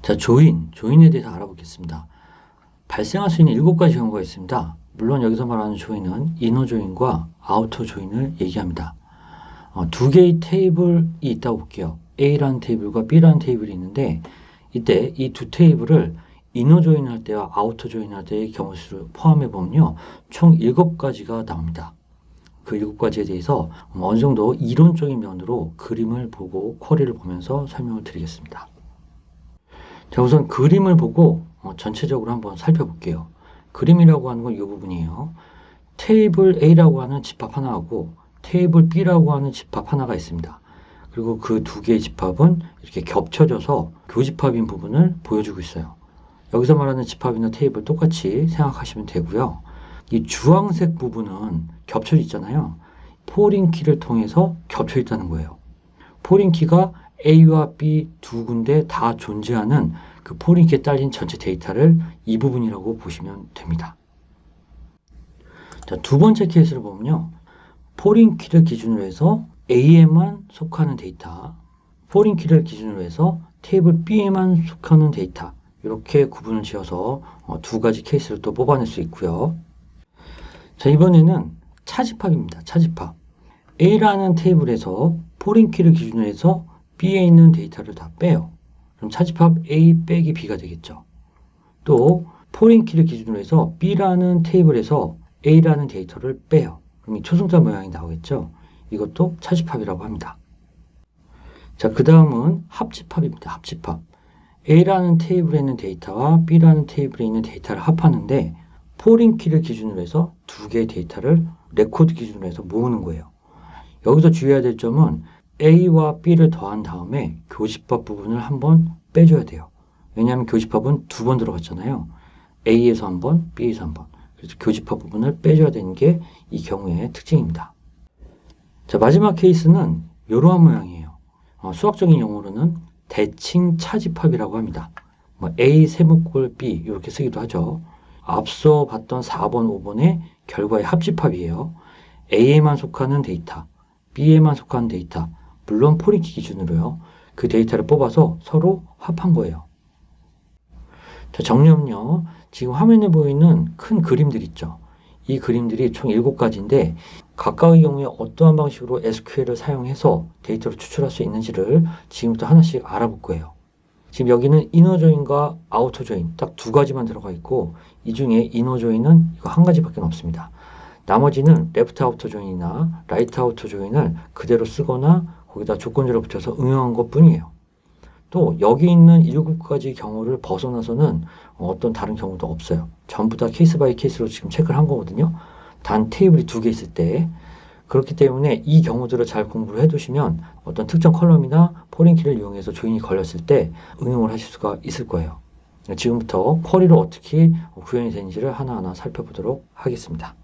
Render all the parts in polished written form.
자, 조인에 대해서 알아보겠습니다. 발생할 수 있는 7가지 경우가 있습니다. 물론 여기서 말하는 조인은 이너 조인과 아우터 조인을 얘기합니다. 두 개의 테이블이 있다고 볼게요. A라는 테이블과 B라는 테이블이 있는데 이때 이 두 테이블을 이너 조인을 할 때와 아우터 조인을 할 때의 경우 수를 포함해 보면요. 총 7가지가 나옵니다. 그 7가지에 대해서 어느 정도 이론적인 면으로 그림을 보고 쿼리를 보면서 설명을 드리겠습니다. 자, 우선 그림을 보고 전체적으로 한번 살펴볼게요. 그림이라고 하는 건 이 부분이에요. 테이블 A라고 하는 집합 하나하고 테이블 B라고 하는 집합 하나가 있습니다. 그리고 그 두 개의 집합은 이렇게 겹쳐져서 교집합인 부분을 보여주고 있어요. 여기서 말하는 집합이나 테이블 똑같이 생각하시면 되고요. 이 주황색 부분은 겹쳐져 있잖아요. 포린 키를 통해서 겹쳐 있다는 거예요. 포린 키가 A와 B 두 군데 다 존재하는 그 포린 키에 딸린 전체 데이터를 이 부분이라고 보시면 됩니다. 자, 두 번째 케이스를 보면요. 포린 키를 기준으로 해서 A에만 속하는 데이터, 포린 키를 기준으로 해서 테이블 B에만 속하는 데이터, 이렇게 구분을 지어서 두 가지 케이스를 또 뽑아낼 수 있고요. 자, 이번에는 차집합입니다. 차집합. A라는 테이블에서 포린 키를 기준으로 해서 B에 있는 데이터를 다 빼요. 그럼 차집합 A 빼기 B가 되겠죠. 또 포린 키를 기준으로 해서 B라는 테이블에서 A라는 데이터를 빼요. 그럼 이 초승자 모양이 나오겠죠. 이것도 차집합이라고 합니다. 자, 그 다음은 합집합입니다. 합집합. A라는 테이블에 있는 데이터와 B라는 테이블에 있는 데이터를 합하는데 포린 키를 기준으로 해서 두 개의 데이터를 레코드 기준으로 해서 모으는 거예요. 여기서 주의해야 될 점은 A와 B를 더한 다음에 교집합 부분을 한번 빼줘야 돼요. 왜냐하면 교집합은 두 번 들어갔잖아요. A에서 한 번, B에서 한 번. 그래서 교집합 부분을 빼줘야 되는 게 이 경우의 특징입니다. 자, 마지막 케이스는 이러한 모양이에요. 수학적인 용어로는 대칭 차집합이라고 합니다. A 세모꼴 B 이렇게 쓰기도 하죠. 앞서 봤던 4번, 5번의 결과의 합집합이에요. A에만 속하는 데이터, B에만 속하는 데이터, 물론 포린 키 기준으로요. 그 데이터를 뽑아서 서로 합한 거예요. 자, 정리하면요. 지금 화면에 보이는 큰 그림들 있죠. 이 그림들이 총 7가지인데 각각의 경우에 어떠한 방식으로 SQL을 사용해서 데이터를 추출할 수 있는지를 지금부터 하나씩 알아볼 거예요. 지금 여기는 이너 조인과 아우터 조인 딱 두 가지만 들어가 있고 이 중에 이너 조인은 이거 한 가지밖에 없습니다. 나머지는 레프트 아우터 조인이나 라이트 아우터 조인을 그대로 쓰거나 거기다 조건절을 붙여서 응용한 것 뿐이에요. 또 여기 있는 7가지 경우를 벗어나서는 어떤 다른 경우도 없어요. 전부 다 케이스 바이 케이스로 지금 체크를 한 거거든요. 단 테이블이 2개 있을 때. 그렇기 때문에 이 경우들을 잘 공부를 해두시면 어떤 특정 컬럼이나 포린키를 이용해서 조인이 걸렸을 때 응용을 하실 수가 있을 거예요. 지금부터 쿼리로 어떻게 구현이 되는지를 하나하나 살펴보도록 하겠습니다.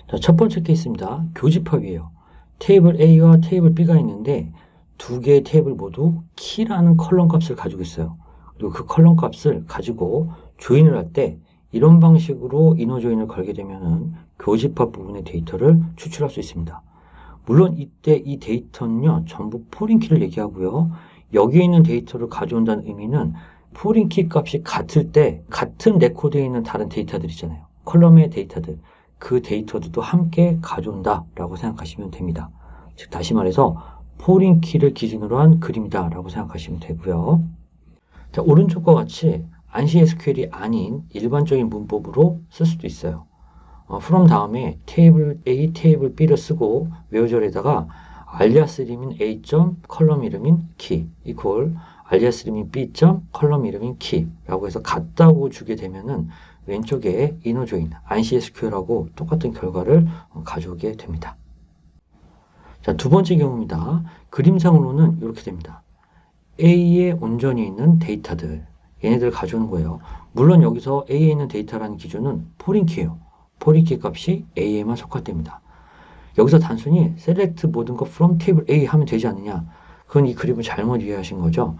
자, 첫 번째 케이스입니다. 교집합이에요. 테이블 A와 테이블 B가 있는데 두 개의 테이블 모두 키라는 컬럼 값을 가지고 있어요. 그리고 그 컬럼 값을 가지고 조인을 할 때 이런 방식으로 이너 조인을 걸게 되면은 교집합 부분의 데이터를 추출할 수 있습니다. 물론 이때 이 데이터는요, 전부 포린 키를 얘기하고요. 여기에 있는 데이터를 가져온다는 의미는 포린 키 값이 같을 때 같은 레코드에 있는 다른 데이터들 있잖아요. 컬럼의 데이터들. 그 데이터들도 함께 가져온다라고 생각하시면 됩니다. 즉 다시 말해서 포린 키를 기준으로 한 그림이다 라고 생각하시면 되고요. 자, 오른쪽과 같이 안시 SQL이 아닌 일반적인 문법으로 쓸 수도 있어요. from 다음에 테이블 A, 테이블 B를 쓰고 외워절에다가 알리아스 이름인 A. 컬럼 이름인 키 이퀄 알리아스 이름인 B. 컬럼 이름인 키라고 해서 같다고 주게 되면은 왼쪽에 이너 조인, 안시 SQL하고 똑같은 결과를 가져오게 됩니다. 자, 두 번째 경우입니다. 그림상으로는 이렇게 됩니다. A에 온전히 있는 데이터들, 얘네들을 가져오는 거예요. 물론 여기서 A에 있는 데이터라는 기준은 포린키예요. 포린키 값이 A에만 속합됩니다. 여기서 단순히 select 모든 것 from table A 하면 되지 않느냐? 그건 이 그림을 잘못 이해하신 거죠.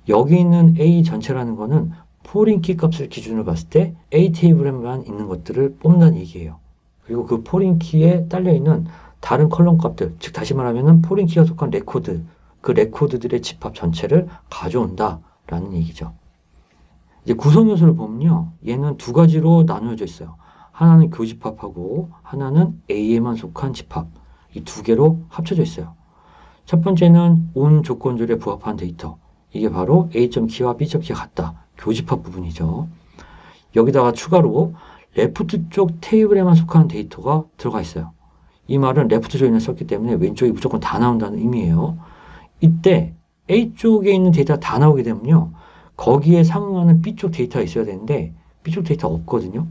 여기 있는 A 전체라는 거는 포린키 값을 기준으로 봤을 때 A 테이블에만 있는 것들을 뽑는다는 얘기예요. 그리고 그 포린키에 딸려있는 다른 컬럼 값들, 즉 다시 말하면 포린키가 속한 레코드, 그 레코드들의 집합 전체를 가져온다 라는 얘기죠. 이제 구성 요소를 보면요. 얘는 두 가지로 나누어져 있어요. 하나는 교집합하고 하나는 A에만 속한 집합. 이 두 개로 합쳐져 있어요. 첫 번째는 온 조건절에 부합한 데이터. 이게 바로 A.키와 B.키가 같다. 교집합 부분이죠. 여기다가 추가로 레프트 쪽 테이블에만 속한 데이터가 들어가 있어요. 이 말은 레프트 조인을 썼기 때문에 왼쪽이 무조건 다 나온다는 의미예요. 이때 A쪽에 있는 데이터가 다 나오게 되면요. 거기에 상응하는 B쪽 데이터가 있어야 되는데 B쪽 데이터가 없거든요.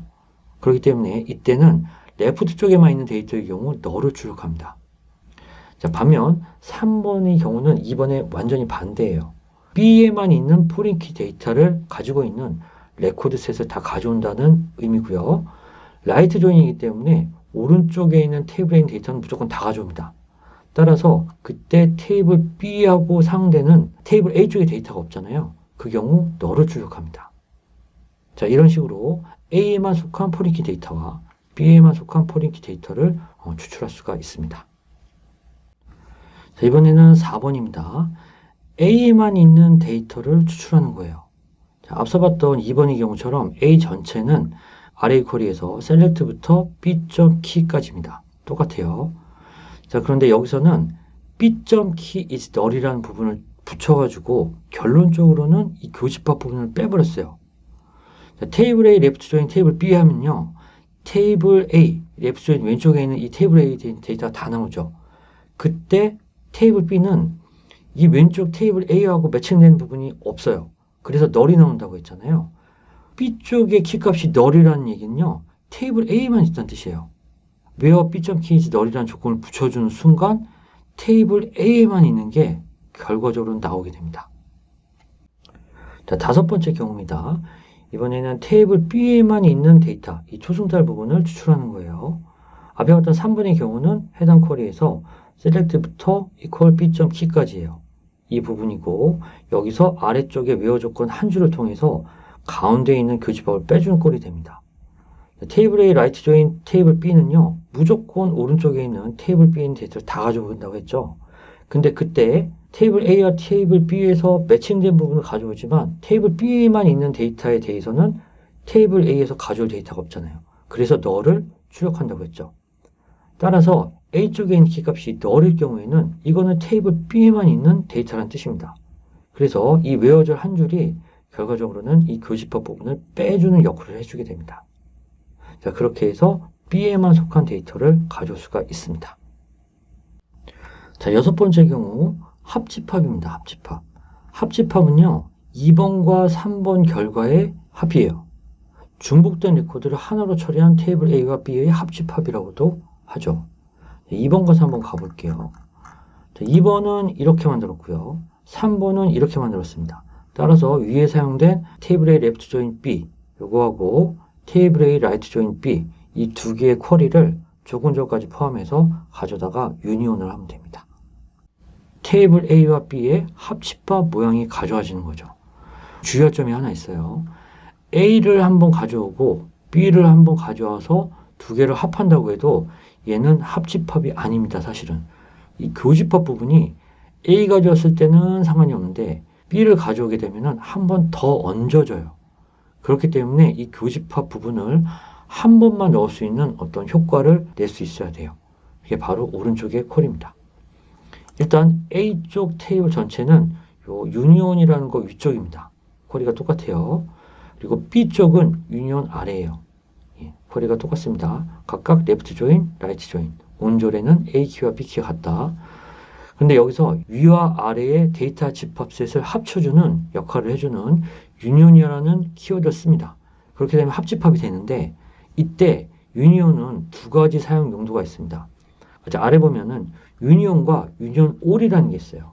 그렇기 때문에 이때는 레프트 쪽에만 있는 데이터의 경우 너를 출력합니다. 자, 반면 3번의 경우는 2번에 완전히 반대예요. B에만 있는 포린키 데이터를 가지고 있는 레코드셋을 다 가져온다는 의미고요. 라이트 조인이기 때문에 오른쪽에 있는 테이블에 있는 데이터는 무조건 다 가져옵니다. 따라서 그때 테이블 B하고 상대는 테이블 A 쪽에 데이터가 없잖아요. 그 경우 너를 출력합니다. 자, 이런 식으로 A에만 속한 포린키 데이터와 B에만 속한 포린키 데이터를 추출할 수가 있습니다. 자, 이번에는 4번입니다. A에만 있는 데이터를 추출하는 거예요. 자, 앞서 봤던 2번의 경우처럼 A 전체는 array 쿼리에서 select부터 B.key까지입니다. 똑같아요. 자, 그런데 여기서는 B.key is null이라는 부분을 붙여가지고 결론적으로는 이 교집합 부분을 빼버렸어요. 자, 테이블 A, 레프트 조인, 테이블 B 하면요. 테이블 A, 레프트 조인 왼쪽에 있는 이 테이블 A 데이터가 다 나오죠. 그때 테이블 B는 이 왼쪽 테이블 A하고 매칭되는 부분이 없어요. 그래서 null이 나온다고 했잖아요. B쪽의 키값이 null이라는 얘기는요. 테이블 A만 있다는 뜻이에요. where B.key is null이라는 조건을 붙여주는 순간 테이블 A에만 있는 게 결과적으로 나오게 됩니다. 자, 다섯 번째 경우입니다. 이번에는 테이블 B에만 있는 데이터, 이 초승달 부분을 추출하는 거예요. 앞에 봤던 3번의 경우는 해당 쿼리에서 select부터 equal B.key까지예요. 이 부분이고 여기서 아래쪽에 where 조건 한 줄을 통해서 가운데에 있는 교집합을 빼주는 꼴이 됩니다. 테이블 A 라이트 조인 테이블 B는요. 무조건 오른쪽에 있는 테이블 B에 있는 데이터를 다 가져온다고 했죠. 근데 그때 테이블 A와 테이블 B에서 매칭된 부분을 가져오지만 테이블 B에만 있는 데이터에 대해서는 테이블 A에서 가져올 데이터가 없잖아요. 그래서 너를 출력한다고 했죠. 따라서 A쪽에 있는 키값이 너일 경우에는 이거는 테이블 B에만 있는 데이터라는 뜻입니다. 그래서 이 where절 한 줄이 결과적으로는 이 교집합 부분을 빼주는 역할을 해주게 됩니다. 자, 그렇게 해서 B에만 속한 데이터를 가져올 수가 있습니다. 자, 여섯 번째 경우 합집합입니다. 합집합. 합집합은요. 2번과 3번 결과의 합이에요. 중복된 레코드를 하나로 처리한 테이블 A와 B의 합집합이라고도 하죠. 2번과 3번 가볼게요. 자, 2번은 이렇게 만들었고요. 3번은 이렇게 만들었습니다. 따라서 위에 사용된 테이블 A 레프트 조인 B 요거하고 테이블 A 라이트 조인 B 이 두 개의 쿼리를 조건절까지 포함해서 가져다가 유니온을 하면 됩니다. 테이블 A와 B의 합집합 모양이 가져와지는 거죠. 주의할 점이 하나 있어요. A를 한번 가져오고 B를 한번 가져와서 두 개를 합한다고 해도 얘는 합집합이 아닙니다. 사실은 이 교집합 부분이 A 가져왔을 때는 상관이 없는데 B를 가져오게 되면 한 번 더 얹어져요. 그렇기 때문에 이 교집합 부분을 한 번만 넣을 수 있는 어떤 효과를 낼 수 있어야 돼요. 이게 바로 오른쪽의 콜입니다. 일단 A쪽 테이블 전체는 요 유니온이라는 거 위쪽입니다. 쿼리가 똑같아요. 그리고 B쪽은 유니온 아래예요. 예, 쿼리가 똑같습니다. 각각 레프트 조인, 라이트 조인. 온졸에는 A키와 B키가 같다. 근데 여기서 위와 아래의 데이터 집합셋을 합쳐주는 역할을 해주는 유니온이라는 키워드를 씁니다. 그렇게 되면 합집합이 되는데 이때 유니온은 두 가지 사용 용도가 있습니다. 자, 아래 보면은 유니온과 유니온 올이라는 게 있어요.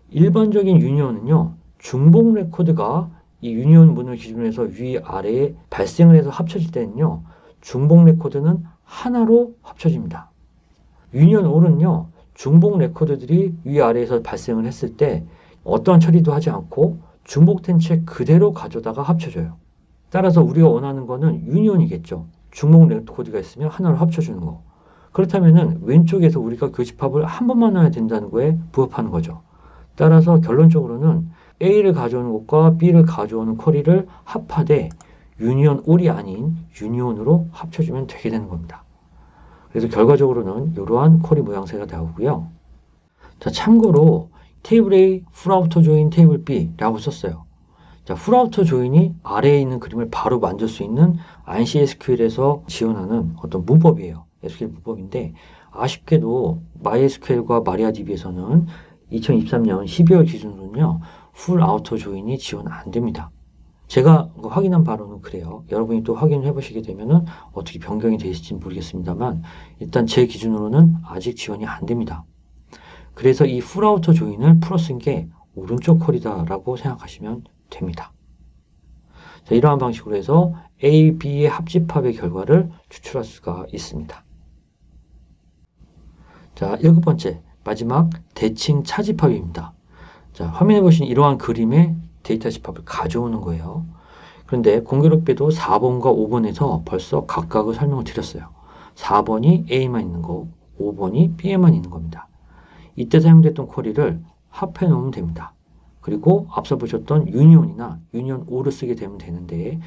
일반적인 유니온은요. 중복 레코드가 이 유니온 문을 기준으로 해서 위아래에 발생을 해서 합쳐질 때는요. 중복 레코드는 하나로 합쳐집니다. 유니온 올은요. 중복 레코드들이 위아래에서 발생을 했을 때 어떠한 처리도 하지 않고 중복된 채 그대로 가져다가 합쳐져요. 따라서 우리가 원하는 거는 유니온이겠죠. 중복 레코드가 있으면 하나로 합쳐주는 거. 그렇다면은 왼쪽에서 우리가 교집합을 한 번만 넣어야 된다는 거에 부합하는 거죠. 따라서 결론적으로는 A를 가져오는 것과 B를 가져오는 쿼리를 합하되 유니온 올이 아닌 유니온으로 합쳐주면 되게 되는 겁니다. 그래서 결과적으로는 이러한 쿼리 모양새가 나오고요. 자, 참고로 테이블 A, 풀아우터 조인 테이블 B라고 썼어요. 자, 풀아우터 조인이 아래에 있는 그림을 바로 만들 수 있는 안시 SQL에서 지원하는 어떤 문법이에요. SQL 문법인데 아쉽게도 MySQL과 MariaDB에서는 2023년 12월 기준으로는요. 풀아우터 조인이 지원 안 됩니다. 제가 확인한 바로는 그래요. 여러분이 또 확인해 보시게 되면은 어떻게 변경이 되실지 모르겠습니다만 일단 제 기준으로는 아직 지원이 안 됩니다. 그래서 이 풀아우터 조인을 풀어 쓴 게 오른쪽 쿼리다라고 생각하시면 됩니다. 자, 이러한 방식으로 해서 A, B의 합집합의 결과를 추출할 수가 있습니다. 자, 7번째 마지막 대칭 차집합입니다. 자, 화면에 보시는 이러한 그림의 데이터 집합을 가져오는 거예요. 그런데 공교롭게도 4번과 5번에서 벌써 각각을 설명을 드렸어요. 4번이 A만 있는 거, 5번이 B에만 있는 겁니다. 이때 사용됐던 쿼리를 합해 놓으면 됩니다. 그리고 앞서 보셨던 유니온이나 유니온 오를 쓰게 되면 되는데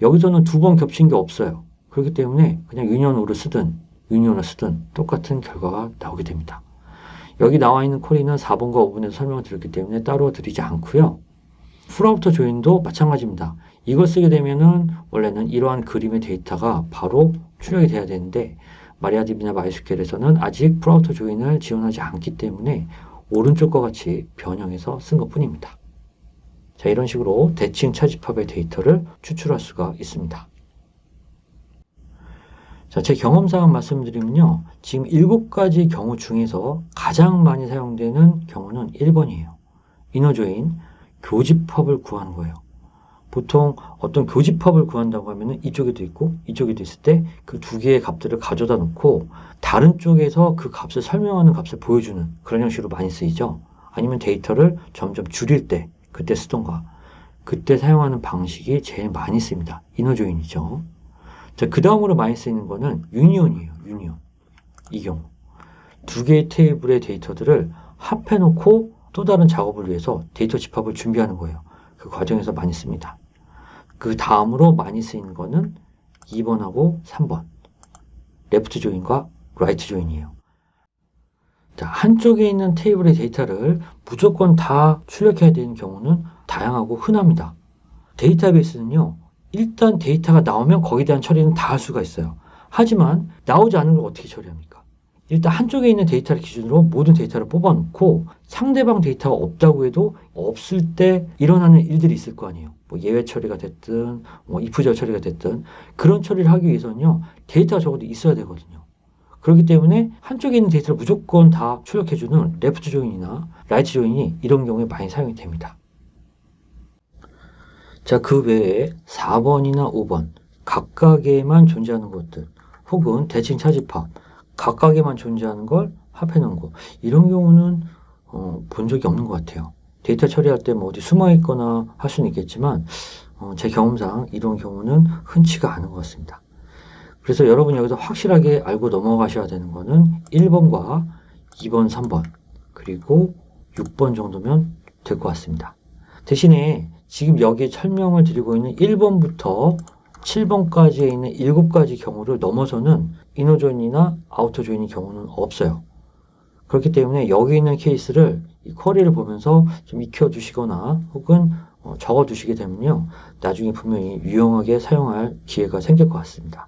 여기서는 두 번 겹친 게 없어요. 그렇기 때문에 그냥 유니온 오를 쓰든 유니온을 쓰든 똑같은 결과가 나오게 됩니다. 여기 나와 있는 쿼리는 4번과 5번에서 설명을 드렸기 때문에 따로 드리지 않고요. 풀아우터 조인도 마찬가지입니다. 이걸 쓰게 되면은 원래는 이러한 그림의 데이터가 바로 출력이 돼야 되는데 마리아DB나 MySQL에서는 아직 풀아우터 조인을 지원하지 않기 때문에 오른쪽과 같이 변형해서 쓴 것 뿐입니다. 자, 이런 식으로 대칭 차집합의 데이터를 추출할 수가 있습니다. 자, 제 경험상 말씀드리면요. 지금 7가지 경우 중에서 가장 많이 사용되는 경우는 1번이에요. 이너조인, 교집합을 구하는 거예요. 보통 어떤 교집합을 구한다고 하면은 이쪽에도 있고 이쪽에도 있을 때 그 두 개의 값들을 가져다 놓고 다른 쪽에서 그 값을 설명하는 값을 보여주는 그런 형식으로 많이 쓰이죠. 아니면 데이터를 점점 줄일 때 그때 쓰던가 그때 사용하는 방식이 제일 많이 쓰입니다. 이너조인이죠. 자, 그 다음으로 많이 쓰이는 거는 유니온이에요. 유니온. 이 경우 두 개의 테이블의 데이터들을 합해 놓고 또 다른 작업을 위해서 데이터 집합을 준비하는 거예요. 그 과정에서 많이 씁니다. 그 다음으로 많이 쓰이는 거는 2번하고 3번. 레프트 조인과 라이트 조인이에요. 자, 한쪽에 있는 테이블의 데이터를 무조건 다 출력해야 되는 경우는 다양하고 흔합니다. 데이터베이스는요. 일단 데이터가 나오면 거기에 대한 처리는 다 할 수가 있어요. 하지만 나오지 않은 걸 어떻게 처리합니까? 일단 한쪽에 있는 데이터를 기준으로 모든 데이터를 뽑아놓고 상대방 데이터가 없다고 해도 없을 때 일어나는 일들이 있을 거 아니에요. 뭐 예외 처리가 됐든 뭐 if 처리가 됐든 그런 처리를 하기 위해서는요. 데이터가 적어도 있어야 되거든요. 그렇기 때문에 한쪽에 있는 데이터를 무조건 다 출력해주는 레프트 조인이나 라이트 조인이 이런 경우에 많이 사용이 됩니다. 자, 그 외에 4번이나 5번 각각에만 존재하는 것들 혹은 대칭 차집합 각각에만 존재하는 걸 합해 놓은 거 이런 경우는 본 적이 없는 것 같아요. 데이터 처리할 때 뭐 어디 숨어 있거나 할 수는 있겠지만 제 경험상 이런 경우는 흔치가 않은 것 같습니다. 그래서 여러분 여기서 확실하게 알고 넘어가셔야 되는 거는 1번과 2번, 3번 그리고 6번 정도면 될 것 같습니다. 대신에 지금 여기에 설명을 드리고 있는 1번부터 7번까지에 있는 7가지 경우를 넘어서는 이너 조인이나 아우터 조인의 경우는 없어요. 그렇기 때문에 여기 있는 케이스를 이 쿼리를 보면서 좀 익혀 두시거나 혹은 적어 두시게 되면요. 나중에 분명히 유용하게 사용할 기회가 생길 것 같습니다.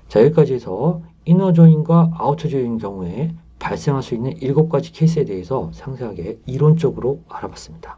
자, 여기까지 해서 이너 조인과 아우터 조인 경우에 발생할 수 있는 7가지 케이스에 대해서 상세하게 이론적으로 알아봤습니다.